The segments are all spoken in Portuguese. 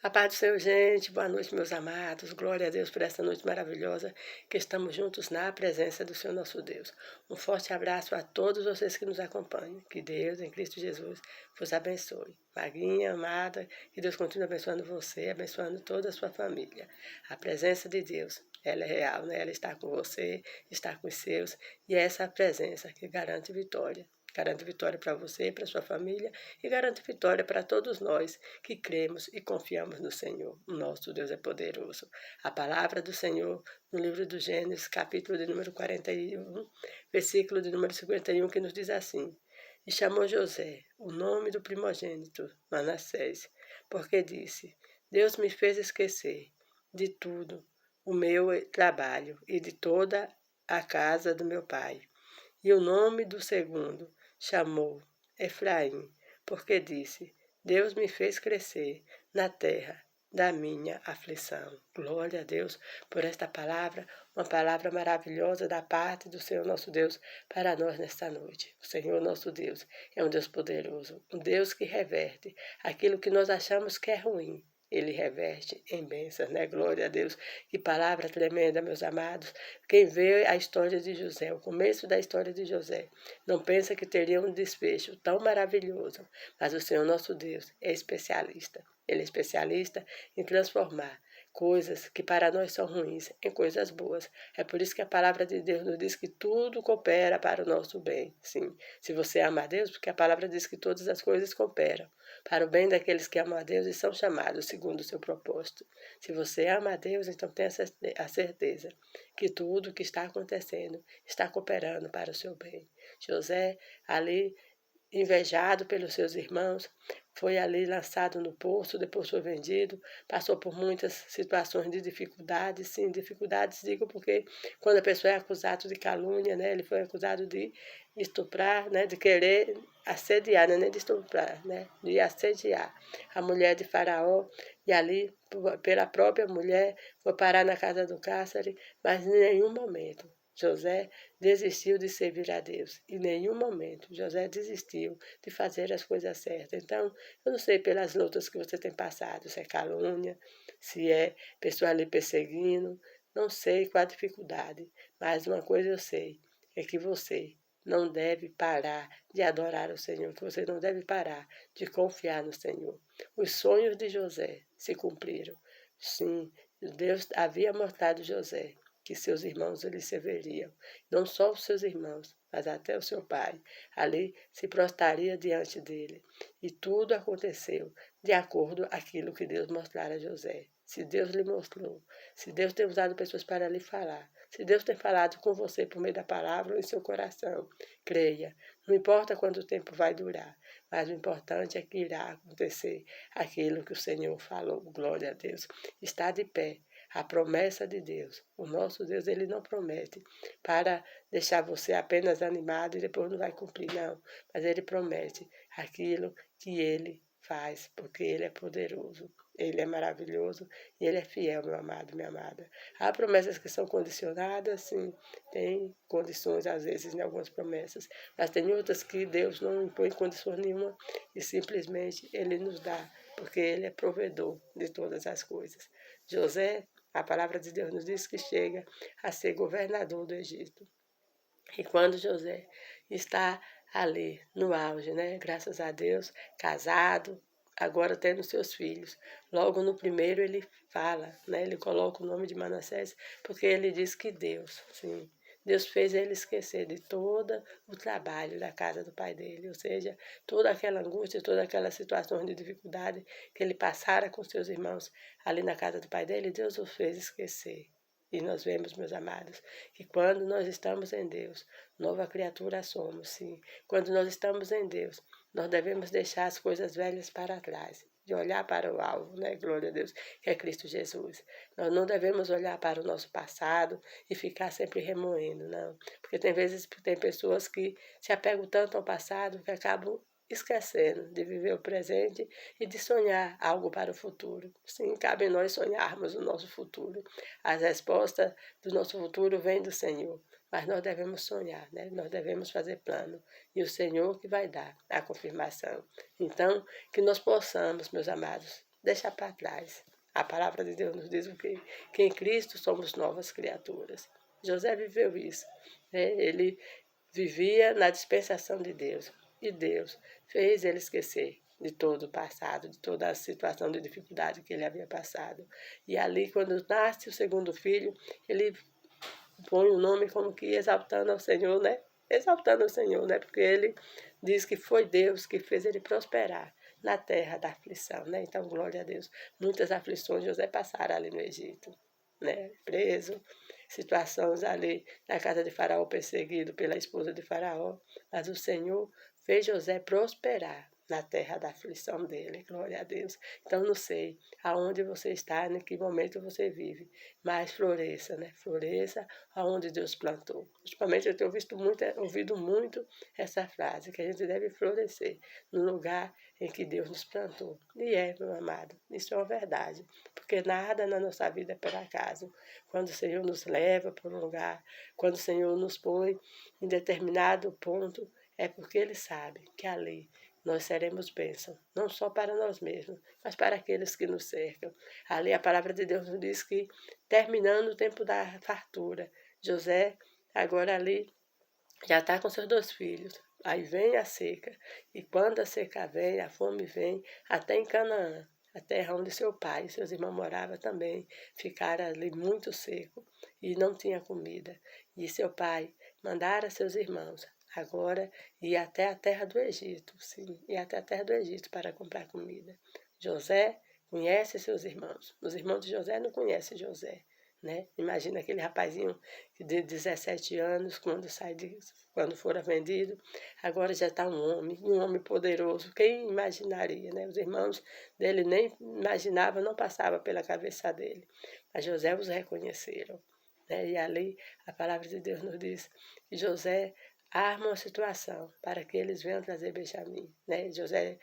A paz do Senhor, gente. Boa noite, meus amados. Glória a Deus por essa noite maravilhosa que estamos juntos na presença do Senhor nosso Deus. Um forte abraço a todos vocês que nos acompanham. Que Deus, em Cristo Jesus, vos abençoe. Magrinha, amada, que Deus continue abençoando você, abençoando toda a sua família. A presença de Deus, ela é real, né? Ela está com você, está com os seus, e é essa presença que garante vitória. Garante vitória para você, para sua família e garante vitória para todos nós que cremos e confiamos no Senhor. O nosso Deus é poderoso. A palavra do Senhor no livro do Gênesis, capítulo de número 41, versículo de número 51, que nos diz assim: E chamou José, o nome do primogênito, Manassés, porque disse: Deus me fez esquecer de tudo o meu trabalho e de toda a casa do meu pai. E o nome do segundo chamou Efraim, porque disse: Deus me fez crescer na terra da minha aflição. Glória a Deus por esta palavra, uma palavra maravilhosa da parte do Senhor nosso Deus para nós nesta noite. O Senhor nosso Deus é um Deus poderoso, um Deus que reverte aquilo que nós achamos que é ruim. Ele reverte em bênçãos, né? Glória a Deus. Que palavra tremenda, meus amados. Quem vê a história de José, o começo da história de José, não pensa que teria um desfecho tão maravilhoso. Mas o Senhor nosso Deus é especialista. Ele é especialista em transformar coisas que para nós são ruins em coisas boas. É por isso que a palavra de Deus nos diz que tudo coopera para o nosso bem. Sim, se você ama a Deus, porque a palavra diz que todas as coisas cooperam para o bem daqueles que amam a Deus e são chamados segundo o seu propósito. Se você ama a Deus, então tenha a certeza que tudo o que está acontecendo está cooperando para o seu bem. José, ali, invejado pelos seus irmãos, foi ali lançado no poço, depois foi vendido, passou por muitas situações de dificuldades, sim, dificuldades, digo porque quando a pessoa é acusada de calúnia, né, ele foi acusado de estuprar, né, de querer assediar, né, nem de estuprar, né, de assediar a mulher de Faraó, e ali, pela própria mulher, foi parar na casa do cárcere, mas em nenhum momento José desistiu de servir a Deus. Em nenhum momento José desistiu de fazer as coisas certas. Então, eu não sei pelas lutas que você tem passado, se é calúnia, se é pessoa ali perseguindo, não sei qual a dificuldade, mas uma coisa eu sei, é que você não deve parar de adorar o Senhor, que você não deve parar de confiar no Senhor. Os sonhos de José se cumpriram. Sim, Deus havia mostrado José que seus irmãos lhe serviriam. Não só os seus irmãos, mas até o seu pai. Ali se prostraria diante dele. E tudo aconteceu de acordo com aquilo que Deus mostrara a José. Se Deus lhe mostrou, se Deus tem usado pessoas para lhe falar, se Deus tem falado com você por meio da palavra ou em seu coração, creia. Não importa quanto tempo vai durar, mas o importante é que irá acontecer aquilo que o Senhor falou. Glória a Deus. Está de pé. A promessa de Deus, o nosso Deus, ele não promete para deixar você apenas animado e depois não vai cumprir, não. Mas ele promete aquilo que ele faz, porque ele é poderoso, ele é maravilhoso e ele é fiel, meu amado, minha amada. Há promessas que são condicionadas, sim, tem condições às vezes em algumas promessas, mas tem outras que Deus não impõe condição nenhuma e simplesmente ele nos dá, porque ele é provedor de todas as coisas. José, a palavra de Deus nos diz que chega a ser governador do Egito. E quando José está ali no auge, né? Graças a Deus, casado, agora tendo seus filhos. Logo no primeiro ele fala, né? Ele coloca o nome de Manassés, porque ele diz que Deus, sim, Deus fez ele esquecer de todo o trabalho da casa do pai dele, ou seja, toda aquela angústia, toda aquela situação de dificuldade que ele passara com seus irmãos ali na casa do pai dele, Deus o fez esquecer. E nós vemos, meus amados, que quando nós estamos em Deus, nova criatura somos, sim. Quando nós estamos em Deus, nós devemos deixar as coisas velhas para trás, de olhar para o alvo, né? Glória a Deus, que é Cristo Jesus. Nós não devemos olhar para o nosso passado e ficar sempre remoendo, não. Porque tem vezes, tem pessoas que se apegam tanto ao passado que acabam esquecendo de viver o presente e de sonhar algo para o futuro. Sim, cabe nós sonharmos o nosso futuro. As respostas do nosso futuro vêm do Senhor, mas nós devemos sonhar, né? Nós devemos fazer plano, e o Senhor que vai dar a confirmação. Então, que nós possamos, meus amados, deixar para trás. A palavra de Deus nos diz o quê? Que em Cristo somos novas criaturas. José viveu isso. Né? Ele vivia na dispensação de Deus. E Deus fez ele esquecer de todo o passado, de toda a situação de dificuldade que ele havia passado. E ali, quando nasce o segundo filho, ele põe o nome como que exaltando ao Senhor, né? Exaltando ao Senhor, né? Porque ele diz que foi Deus que fez ele prosperar na terra da aflição, né? Então, glória a Deus. Muitas aflições José passaram ali no Egito, né? Preso, situações ali na casa de Faraó, perseguido pela esposa de Faraó, mas o Senhor fez José prosperar na terra da aflição dele, glória a Deus. Então, não sei aonde você está, em que momento você vive, mas floresça, né? Floresça aonde Deus plantou. Ultimamente eu tenho ouvido muito essa frase, que a gente deve florescer no lugar em que Deus nos plantou. E meu amado, isso é uma verdade, porque nada na nossa vida é por acaso. Quando o Senhor nos leva para um lugar, quando o Senhor nos põe em determinado ponto, é porque Ele sabe que ali nós seremos bênção, não só para nós mesmos, mas para aqueles que nos cercam. Ali a palavra de Deus nos diz que, terminando o tempo da fartura, José, agora ali, já está com seus 2 filhos. Aí vem a seca, e quando a seca vem, a fome vem, até em Canaã, a terra onde seu pai e seus irmãos moravam também, ficaram ali muito seco e não tinha comida. E seu pai mandara seus irmãos agora ir até a terra do Egito, sim, ir até a terra do Egito para comprar comida. José conhece seus irmãos. Os irmãos de José não conhecem José, né? Imagina aquele rapazinho de 17 anos, quando fora vendido, agora já está um homem poderoso. Quem imaginaria, né? Os irmãos dele nem imaginavam, não passava pela cabeça dele. Mas José os reconheceram, né? E ali a palavra de Deus nos diz que José arma uma situação para que eles venham trazer Benjamim, né? José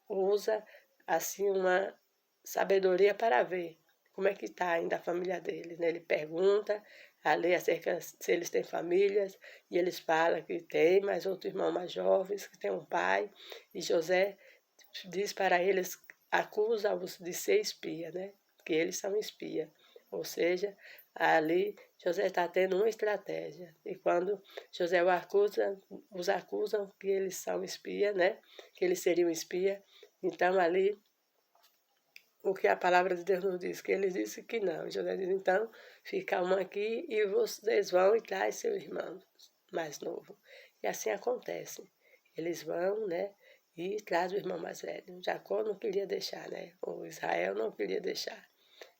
usa assim uma sabedoria para ver como é que está ainda a família deles, né? Ele pergunta ali acerca se eles têm famílias, e eles falam que tem, mas outro irmão mais jovens, que tem um pai, e José diz para eles, acusa-os de ser espia, né? Que eles são espia. Ou seja, ali José está tendo uma estratégia. E quando José os acusam que eles são espia, né? Que eles seriam espia. Então ali, o que a palavra de Deus nos diz, que ele disse que não. José diz, então, fica um aqui e vocês vão e traz seu irmão mais novo. E assim acontece. Eles vão, né? E traz o irmão mais velho. Jacó não queria deixar, né? O Israel não queria deixar.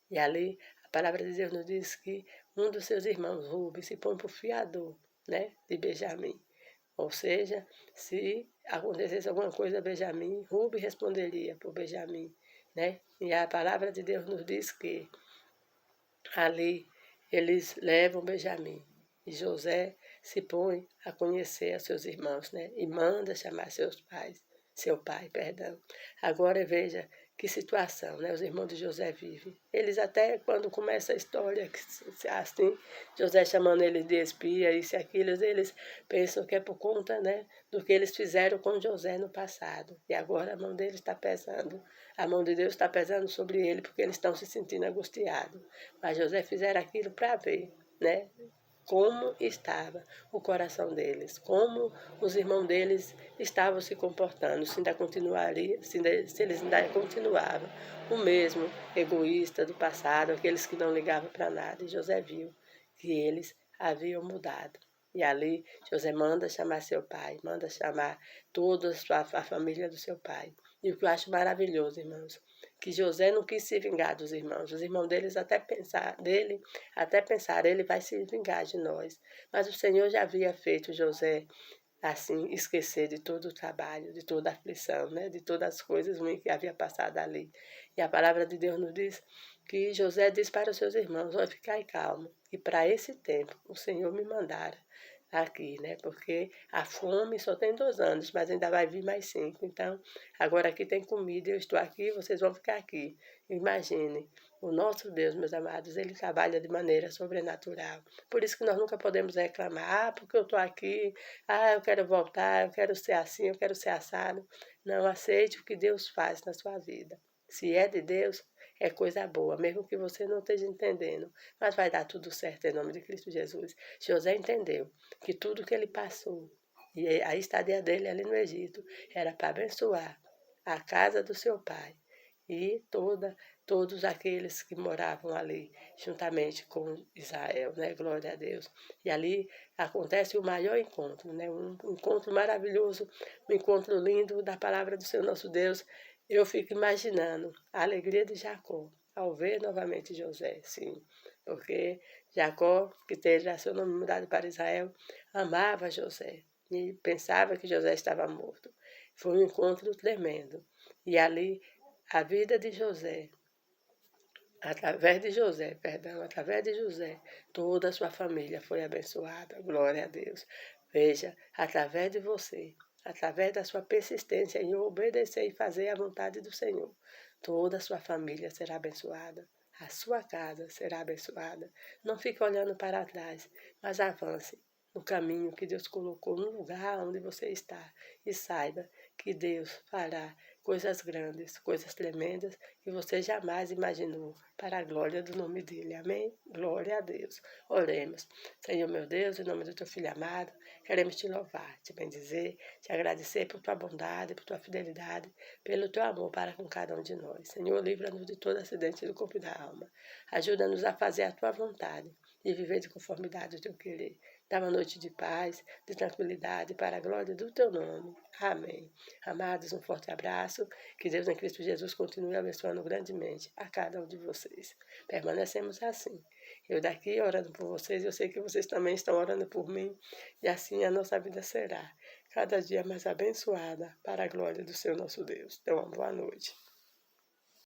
E ali a palavra de Deus nos diz que um dos seus irmãos, Rubem, se põe por fiador, né? De Benjamim. Ou seja, se acontecesse alguma coisa a Benjamim, Rubem responderia por Benjamim, né? E a palavra de Deus nos diz que ali eles levam Benjamim. E José se põe a conhecer a seus irmãos, né? E manda chamar seu pai, perdão. Agora veja que situação, né? Os irmãos de José vivem. Eles até quando começa a história, assim, José chamando eles de espia, isso e aquilo, eles pensam que é por conta, né, do que eles fizeram com José no passado. E agora a mão deles está pesando. A mão de Deus está pesando sobre ele porque eles estão se sentindo angustiados. Mas José fizeram aquilo para ver, né? Como estava o coração deles, como os irmãos deles estavam se comportando, se eles ainda continuavam o mesmo egoísta do passado, aqueles que não ligavam para nada. E José viu que eles haviam mudado. E ali José manda chamar seu pai, manda chamar toda a família do seu pai. E o que eu acho maravilhoso, irmãos, que José não quis se vingar dos irmãos. Os irmãos deles até pensaram, ele vai se vingar de nós. Mas o Senhor já havia feito José assim esquecer de todo o trabalho, de toda a aflição, né? De todas as coisas ruins que havia passado ali. E a palavra de Deus nos diz que José diz para os seus irmãos, olha, ficai calmo, e para esse tempo o Senhor me mandara aqui, né? Porque a fome só tem 2 anos, mas ainda vai vir mais 5. Então, agora aqui tem comida, eu estou aqui, vocês vão ficar aqui. Imagine, o nosso Deus, meus amados, ele trabalha de maneira sobrenatural. Por isso que nós nunca podemos reclamar, porque eu estou aqui, eu quero voltar, eu quero ser assim, eu quero ser assado. Não, aceite o que Deus faz na sua vida. Se é de Deus, é coisa boa, mesmo que você não esteja entendendo. Mas vai dar tudo certo em nome de Cristo Jesus. José entendeu que tudo que ele passou, e a estadia dele ali no Egito, era para abençoar a casa do seu pai e todos aqueles que moravam ali, juntamente com Israel, né? Glória a Deus. E ali acontece o maior encontro, né? Um encontro maravilhoso, um encontro lindo da palavra do Senhor nosso Deus. Eu fico imaginando a alegria de Jacó ao ver novamente José, sim, porque Jacó, que teve seu nome mudado para Israel, amava José e pensava que José estava morto. Foi um encontro tremendo. E ali a vida de José, através de José, toda a sua família foi abençoada. Glória a Deus. Veja, através de você, através da sua persistência em obedecer e fazer a vontade do Senhor, toda a sua família será abençoada. A sua casa será abençoada. Não fique olhando para trás, mas avance no caminho que Deus colocou, no lugar onde você está. E saiba que Deus fará coisas grandes, coisas tremendas que você jamais imaginou, para a glória do nome dele. Amém? Glória a Deus. Oremos. Senhor meu Deus, em nome do teu Filho amado, queremos te louvar, te bendizer, te agradecer por tua bondade, por tua fidelidade, pelo teu amor para com cada um de nós. Senhor, livra-nos de todo acidente do corpo e da alma. Ajuda-nos a fazer a tua vontade e viver de conformidade ao teu querer. Dá uma noite de paz, de tranquilidade, para a glória do teu nome. Amém. Amados, um forte abraço. Que Deus em Cristo Jesus continue abençoando grandemente a cada um de vocês. Permanecemos assim. Eu daqui orando por vocês, eu sei que vocês também estão orando por mim. E assim a nossa vida será cada dia mais abençoada para a glória do Senhor nosso Deus. Então, uma boa noite.